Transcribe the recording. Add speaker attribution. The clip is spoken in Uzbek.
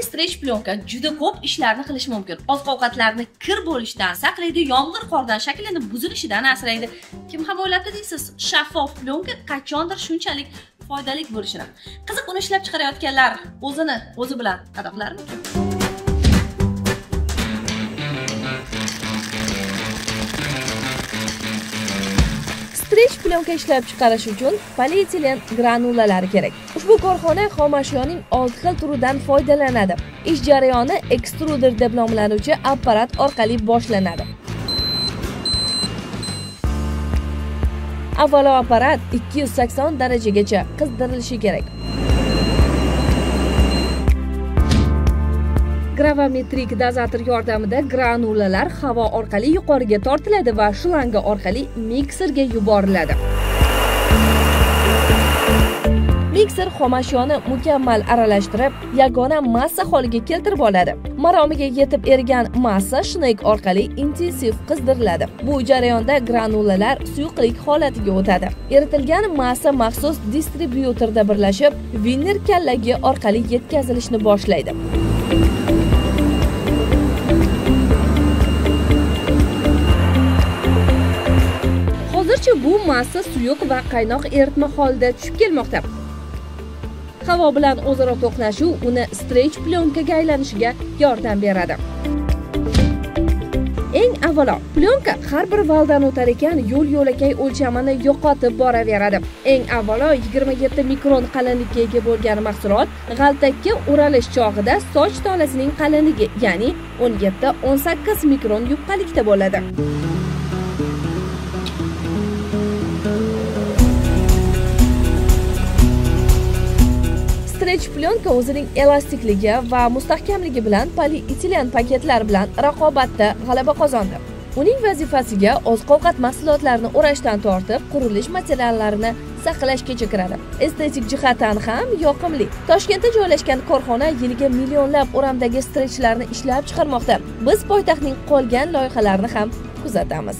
Speaker 1: strech plyonka juda ko'p ishlarni qilishi mumkin. Oziq-ovqatlarni kir bo'lishdan saqlaydi, yomg'ir qordan shakllanib buzilishidan asraydi. Kim ham o'ylabdi deysiz? Shaffof plyonka qachondir shunchalik foydali bo'lishini. Qiziq, uni ishlab chiqarayotganlar o'zi bilan qadoqlarmikin? Strech plyonka ishlab chiqarish uchun polietilen granulalari kerak. Ushbu korxona xomashyoning 6 xil turidan foydalanadi. Ish jarayoni ekstruder deb nomlanuvchi apparat orqali boshlanadi. Avvalo apparat 280 darajagacha qizdirilishi kerak. Gravimetrik dozator yordamida granulalar havo orqali yuqoriga tortiladi va shlanga orqali mikserga yuboriladi. Mikser xomashyoni mukammal aralashtirib, yagona massa holiga keltirib oladi. Maromiga yetib erigan massa shneyk orqali intensiv qizdiriladi. Bu jarayonda granulalar suyuqlik holatiga o'tadi. Eritilgan massa maxsus distribyuterda birlashib, vinner kallagi orqali yetkazilishni boshlaydi. Hozircha bu massa suyuq va qaynoq eritma holida tushib kelmoqda. Havo bilan o'zaro to'qnashuv uni strech plyonkaga aylanishiga yordam beradi. Eng avvalo, plyonka har bir valdan o'tar ekan, yo'l-yo'lakay o'lchamini yo'qotib boraveradi. Eng avvalo 27 mikron qalinlikka ega bo'lgan mahsulot g'altakka o'ralish chog'ida soch tolasining qalinligi, ya'ni 17-18 mikron yupqalikda bo'ladi. Strech plyonka o'zining elastikligi va mustahkamligi bilan polietilen paketlar bilan raqobatda g'alaba qozondi. Uning vazifasiga oziq-ovqat mahsulotlarini o'rashdan tortib, qurilish materiallarini saqlashgacha kiradi. Estetik jihatdan ham yoqimli. Toshkentda joylashgan korxona yiliga millionlab o'ramdagi strechlarni ishlab chiqarmoqda. Biz poytaxtning qolgan loyihalarini ham kuzatamiz.